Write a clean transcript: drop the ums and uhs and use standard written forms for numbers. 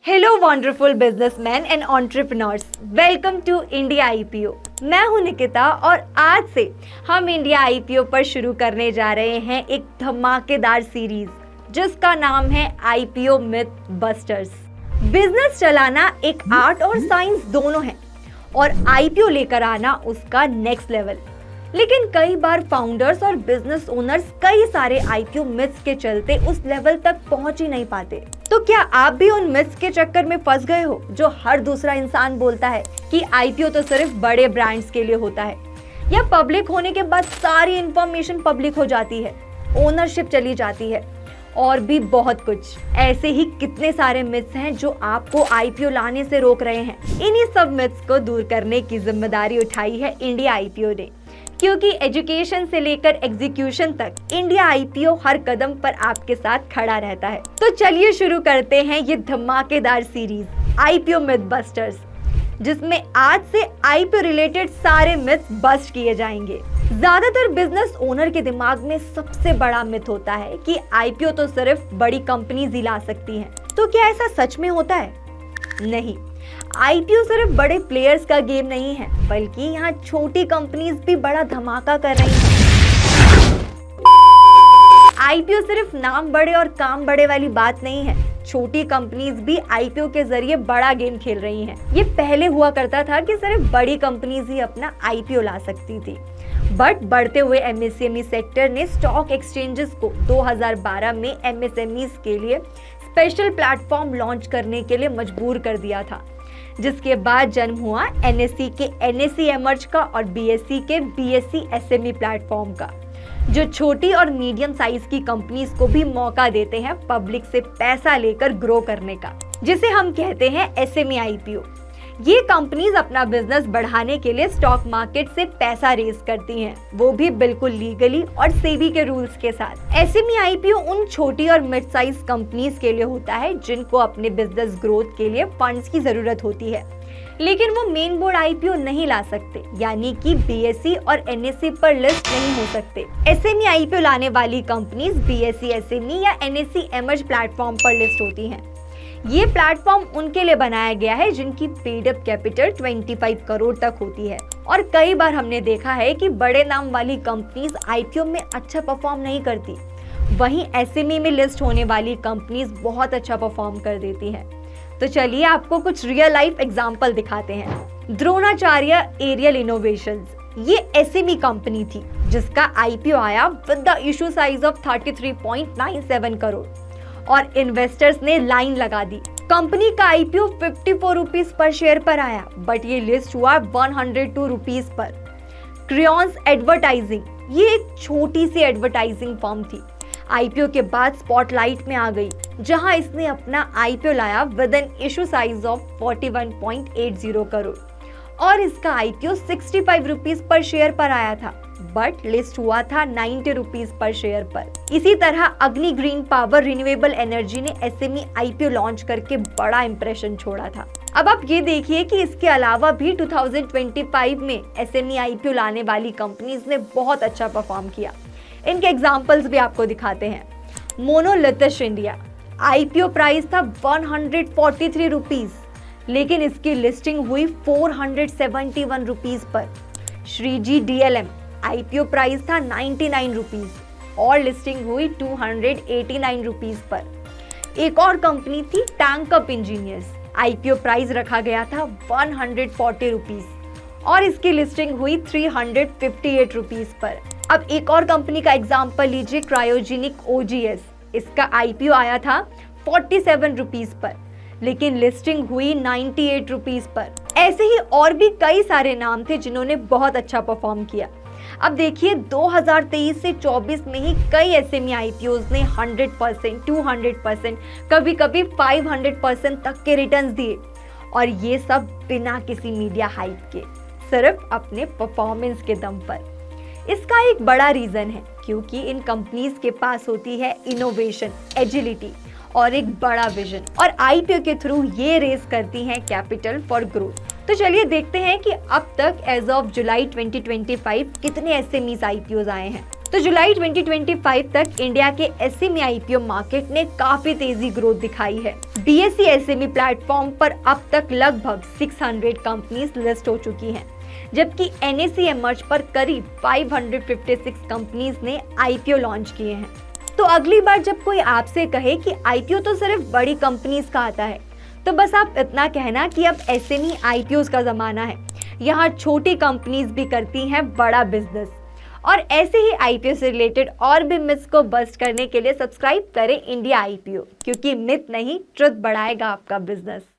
Hello wonderful businessman and entrepreneurs, welcome to India IPO. मैं हूं निकिता और आज से हम इंडिया आईपीओ पर शुरू करने जा रहे हैं एक धमाकेदार सीरीज जिसका नाम है आईपीओ मिथ बस्टर्स। बिजनेस चलाना एक आर्ट और साइंस दोनों है और आईपीओ लेकर आना उसका नेक्स्ट लेवल। लेकिन कई बार फाउंडर्स और बिजनेस ओनर्स कई सारे आईपीओ मिथ्स के चलते उस लेवल तक पहुंच ही नहीं पाते। तो क्या आप भी उन मिथ्स के चक्कर में फंस गए हो जो हर दूसरा इंसान बोलता है कि आईपीओ तो सिर्फ बड़े ब्रांड्स के लिए होता है, या पब्लिक होने के बाद सारी इंफॉर्मेशन पब्लिक हो जाती है, ओनरशिप चली जाती है और भी बहुत कुछ। ऐसे ही कितने सारे मिथ्स हैं जो आपको आईपीओ लाने से रोक रहे हैं। इन्हीं सब मिथ्स को दूर करने की जिम्मेदारी उठाई है इंडिया आईपीओ ने, क्योंकि एजुकेशन से लेकर एग्जीक्यूशन तक इंडिया आईपीओ हर कदम पर आपके साथ खड़ा रहता है। तो चलिए शुरू करते हैं ये धमाकेदार सीरीज आईपीओ मिथ बस्टर्स, जिसमें आज से आईपीओ रिलेटेड सारे मिथ्स बस्ट किए जाएंगे। ज्यादातर बिजनेस ओनर के दिमाग में सबसे बड़ा मिथ होता है कि आईपीओ तो सिर्फ बड़ी कंपनीज ही ला सकती हैं। तो क्या ऐसा सच में होता है? नहीं, आईपीओ सिर्फ बड़े प्लेयर्स का गेम नहीं है, बल्कि यहाँ छोटी कंपनीज भी बड़ा धमाका कर रही हैं। आईपीओ सिर्फ नाम बड़े और काम बड़े वाली बात नहीं है। छोटी कंपनीज भी आईपीओ के जरिए बड़ा गेम खेल रही हैं। ये पहले हुआ करता था कि सिर्फ बड़ी कंपनीज ही अपना आईपीओ ला सकती थी, बट बढ़ते हुए एमएसएमई सेक्टर ने स्टॉक एक्सचेंजेस को 2012 में एमएसएमईज के लिए स्पेशल प्लेटफॉर्म लॉन्च करने के लिए मजबूर कर दिया था, जिसके बाद जन्म हुआ एनएसई के एनएसई एमर्ज का और बीएसई के बीएसई एसएमई प्लेटफॉर्म का, जो छोटी और मीडियम साइज की कंपनीज को भी मौका देते हैं पब्लिक से पैसा लेकर ग्रो करने का, जिसे हम कहते हैं एसएमई आईपीओ। ये कंपनीज अपना बिजनेस बढ़ाने के लिए स्टॉक मार्केट से पैसा रेज करती हैं, वो भी बिल्कुल लीगली और सेबी के रूल्स के साथ। एसएमई आईपीओ उन छोटी और मिड साइज कंपनीज के लिए होता है जिनको अपने बिजनेस ग्रोथ के लिए फंड्स की जरूरत होती है, लेकिन वो मेन बोर्ड आईपीओ नहीं ला सकते, यानी कि बीएसई और एनएसई पर लिस्ट नहीं हो सकते। एसएमई आईपीओ लाने वाली कंपनीज बीएसई एसएमई या एनएसई एमर्ज प्लेटफॉर्म पर लिस्ट होती हैं। ये प्लेटफॉर्म उनके लिए बनाया गया है जिनकी पेड अप कैपिटल 25 करोड़ तक होती है। और कई बार हमने देखा है कि बड़े नाम वाली कंपनीज आईपीओ में अच्छा परफॉर्म नहीं करती, वहीं एसएमई में लिस्ट होने वाली कंपनीज बहुत अच्छा परफॉर्म कर देती हैं। तो चलिए आपको कुछ रियल लाइफ एग्जांपल दिखाते हैं। द्रोणाचार्य एरियल इनोवेशंस, ये एसएमई कंपनी थी जिसका आईपीओ आया with the issue size of 33.97 crore और इन्वेस्टर्स ने लाइन लगा दी। कंपनी का आईपीओ 54 रुपीज पर शेयर पर आया, बट ये लिस्ट हुआ 102 रुपीज पर। क्रियॉन्स एडवर्टाइजिंग, ये एक छोटी सी एडवर्टाइजिंग फर्म थी, आईपीओ के बाद स्पॉटलाइट में आ गई, जहां इसने अपना आईपीओ लाया with an issue size of 41.80 crore और इसका आईपीओ 65 रुपीज पर शेयर पर आया था, बट लिस्ट हुआ था 90 रुपीज पर शेयर पर। इसी तरह अग्नि ग्रीन पावर रिन्यूएबल एनर्जी ने एसएमई आईपीओ लॉन्च करके बड़ा इंप्रेशन छोड़ा था। अब आप ये देखिए कि इसके अलावा भी 2025 में एसएमई आईपीओ लाने वाली कंपनीज ने बहुत अच्छा परफॉर्म किया। इनके एग्जांपल्स भी आपको दिखाते हैं। मोनोलिथिस इंडिया, आईपीओ प्राइस था 143 रुपीज, लेकिन इसकी लिस्टिंग हुई 471 rupees per. Shriji DLM, IPO price था 99 रुपीज और लिस्टिंग हुई 289 रुपीज पर। एक और कंपनी थी टैंकअप इंजीनियर्स, आईपीओ प्राइस रखा गया था 140 रुपीज और इसकी लिस्टिंग हुई 358 रुपीज पर। अब एक और कंपनी का एग्जांपल लीजिए, क्रायोजेनिक ओजीएस, इसका आईपीओ आया था 47 रुपीज पर, लेकिन लिस्टिंग हुई 98 रुपीज पर। ऐसे ही और भी कई सारे नाम थे जिन्होंने बहुत अच्छा परफॉर्म किया। अब देखिए 2023 से 24 में ही कई एसएमई आईपीओज ने 100%, 200%, कभी कभी 500% तक के रिटर्न्स दिए, और ये सब बिना किसी मीडिया हाइप के, सिर्फ अपने परफॉर्मेंस के दम पर। इसका एक बड़ा रीजन है क्योंकि इन कंपनीज के पास होती है इनोवेशन, एजिलिटी और एक बड़ा विजन, और आईपीओ के थ्रू ये रेस करती हैं कैपिटल फॉर ग्रोथ। तो चलिए देखते हैं कि अब तक एज ऑफ जुलाई 2025 कितने एसएमईज आईपीओज आए हैं। तो जुलाई 2025 तक इंडिया के एसएमई आईपीओ मार्केट ने काफी तेजी ग्रोथ दिखाई है। बीएसई एसएमई प्लेटफॉर्म पर अब तक लगभग 600 कंपनीज लिस्ट हो चुकी हैं, जबकि एनएसई इमर्ज पर करीब 556 कंपनीज ने आईपीओ लॉन्च किए हैं। तो अगली बार जब कोई आपसे कहे कि आईपीओ तो सिर्फ बड़ी कंपनीज का आता है, तो बस आप इतना कहना कि अब एसएमई आईपीओ का जमाना है। यहाँ छोटी कंपनीज भी करती हैं बड़ा बिजनेस। और ऐसे ही आईपीओ से रिलेटेड और भी मिथ्स को बस्ट करने के लिए सब्सक्राइब करें इंडिया आईपीओ, क्योंकि मिथ नहीं, ट्रुथ बढ़ाएगा आपका बिजनेस।